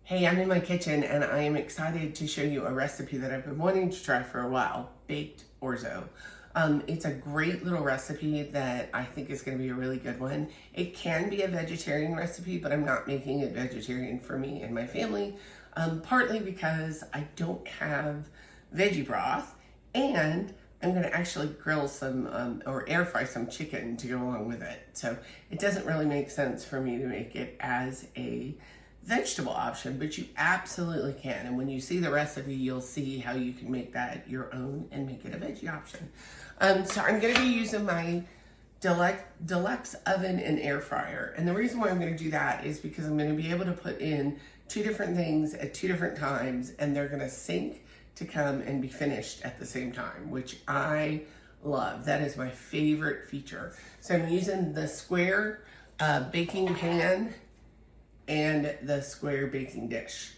Hey, I'm in my kitchen and I am excited to show you a recipe that I've been wanting to try for a while, baked orzo. It's a great little recipe that I think is going to be a really good one. It can be a vegetarian recipe, but I'm not making it vegetarian for me and my family, partly because I don't have veggie broth, and I'm going to actually grill some or air fry some chicken to go along with it. So it doesn't really make sense for me to make it as a vegetable option, but you absolutely can. And when you see the recipe, you'll see how you can make that your own and make it a veggie option. So I'm going to be using my Deluxe oven and air fryer. And the reason why I'm going to do that is because I'm going to be able to put in two different things at two different times, and they're going to sync to come and be finished at the same time, which I love. That is my favorite feature. So I'm using the square baking pan and the square baking dish.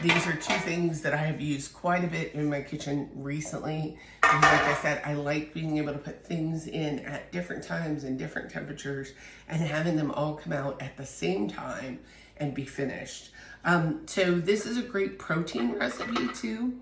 These are two things that I have used quite a bit in my kitchen recently. And like I said, I like being able to put things in at different times and different temperatures and having them all come out at the same time and be finished. So this is a great protein recipe too.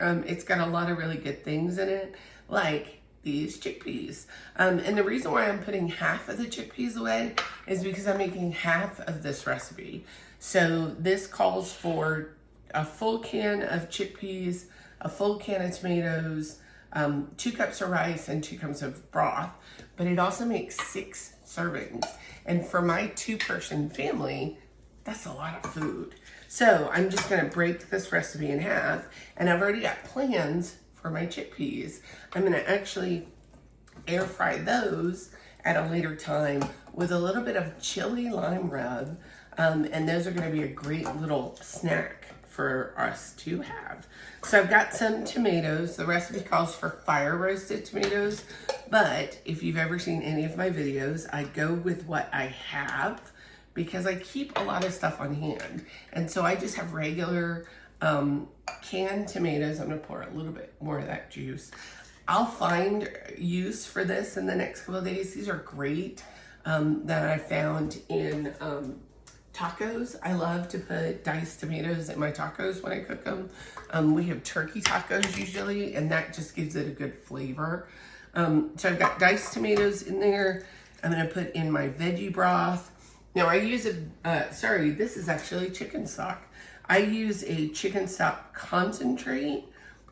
It's got a lot of really good things in it, like these chickpeas. And the reason why I'm putting half of the chickpeas away is because I'm making half of this recipe. So this calls for a full can of chickpeas, a full can of tomatoes, 2 cups of rice, and 2 cups of broth. But it also makes 6 servings. And for my 2-person family, that's a lot of food. So I'm just gonna break this recipe in half, and I've already got plans for my chickpeas. I'm gonna actually air fry those at a later time with a little bit of chili lime rub, and those are gonna be a great little snack for us to have. So I've got some tomatoes. The recipe calls for fire roasted tomatoes, but if you've ever seen any of my videos, I go with what I have because I keep a lot of stuff on hand. And so I just have regular canned tomatoes. I'm gonna pour a little bit more of that juice. I'll find use for this in the next couple of days. These are great that I found in tacos. I love to put diced tomatoes in my tacos when I cook them. We have turkey tacos usually, and that just gives it a good flavor. So I've got diced tomatoes in there. I'm gonna put in my veggie broth. Now I use this is actually chicken stock. I use a chicken stock concentrate.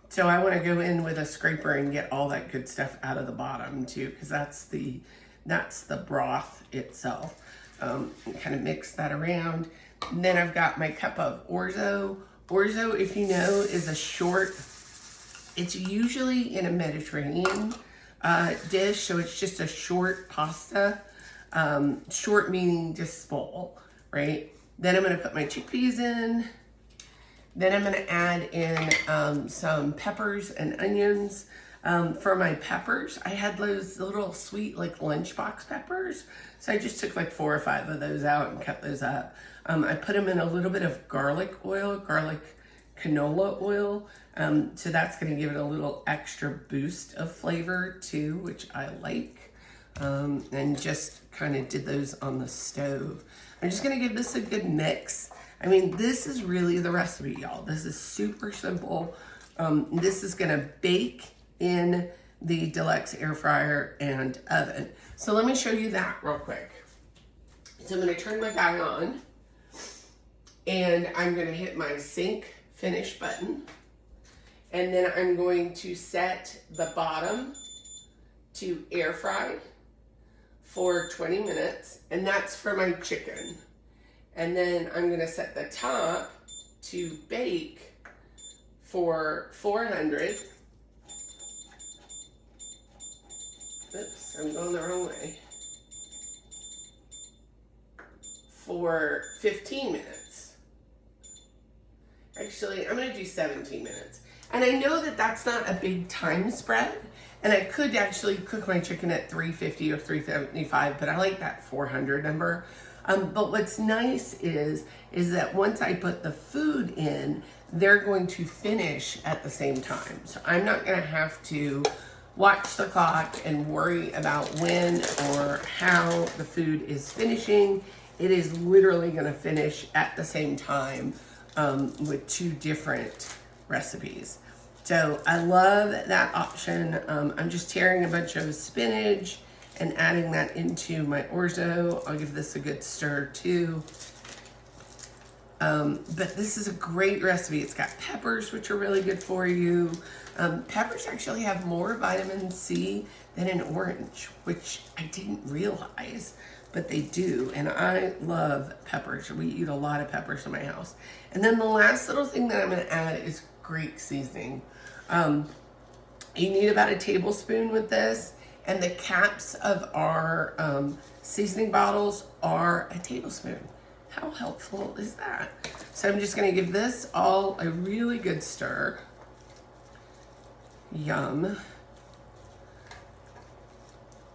So I want to go in with a scraper and get all that good stuff out of the bottom too, because that's the broth itself. Kind of mix that around. And then I've got my cup of orzo. Orzo, if you know, is it's usually in a Mediterranean dish, so it's just a short pasta. Short meaning just bowl, right? Then I'm gonna put my chickpeas in. Then I'm gonna add in some peppers and onions. For my peppers, I had those little sweet like lunchbox peppers. So I just took like 4 or 5 of those out and cut those up. I put them in a little bit of garlic canola oil. So that's gonna give it a little extra boost of flavor too, which I like. And just kind of did those on the stove. I'm just gonna give this a good mix. I mean, this is really the recipe, y'all. This is super simple. This is gonna bake in the Deluxe air fryer and oven. So let me show you that real quick. So I'm gonna turn my guy on, and I'm gonna hit my sync finish button, and then I'm going to set the bottom to air fry for 20 minutes, and that's for my chicken. And then I'm gonna set the top to bake for 400. Oops, I'm going the wrong way. For 15 minutes. Actually, I'm gonna do 17 minutes. And I know that that's not a big time spread, and I could actually cook my chicken at 350 or 375, but I like that 400 number. But what's nice is that once I put the food in, they're going to finish at the same time. So I'm not gonna have to watch the clock and worry about when or how the food is finishing. It is literally gonna finish at the same time with 2 different recipes. So I love that option. I'm just tearing a bunch of spinach and adding that into my orzo. I'll give this a good stir too. But this is a great recipe. It's got peppers, which are really good for you. Peppers actually have more vitamin C than an orange, which I didn't realize, but they do. And I love peppers. We eat a lot of peppers in my house. And then the last little thing that I'm going to add is Greek seasoning. You need about a tablespoon with this, and the caps of our seasoning bottles are a tablespoon. How helpful is that? So I'm just going to give this all a really good stir. Yum.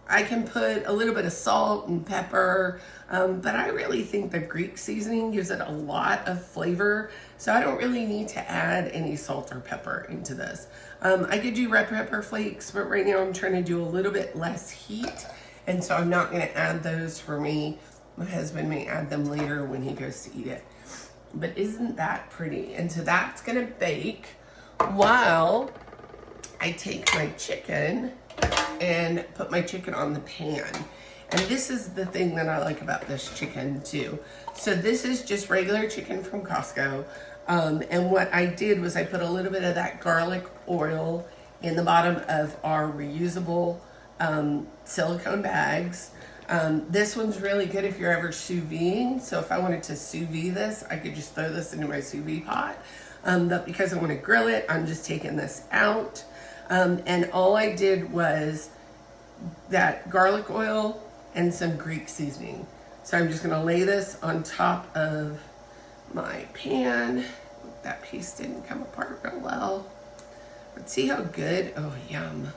I can put a little bit of salt and pepper, but I really think the Greek seasoning gives it a lot of flavor, so I don't really need to add any salt or pepper into this. I could do red pepper flakes, but right now I'm trying to do a little bit less heat, and so I'm not going to add those for me. My husband may add them later when he goes to eat it. But isn't that pretty? And so that's going to bake while I take my chicken and put my chicken on the pan. And this is the thing that I like about this chicken too. So this is just regular chicken from Costco. And what I did was I put a little bit of that garlic oil in the bottom of our reusable silicone bags. This one's really good if you're ever sous videing. So if I wanted to sous vide this, I could just throw this into my sous vide pot. But because I want to grill it, I'm just taking this out. And all I did was that garlic oil and some Greek seasoning. So I'm just going to lay this on top of my pan. That piece didn't come apart real well. But see how good? Oh, yum.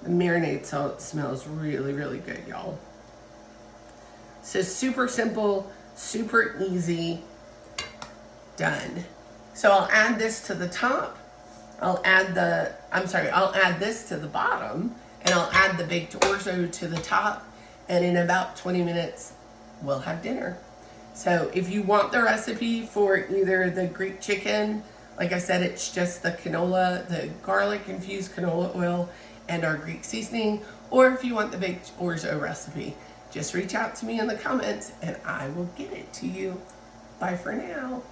The marinade salt smells really, really good, y'all. So super simple, super easy, done. So I'll add this to the top. I'll add this to the bottom, and I'll add the baked orzo to the top, and in about 20 minutes, we'll have dinner. So if you want the recipe for either the Greek chicken, like I said, it's just the canola, the garlic infused canola oil, and our Greek seasoning, or if you want the baked orzo recipe, just reach out to me in the comments and I will get it to you. Bye for now.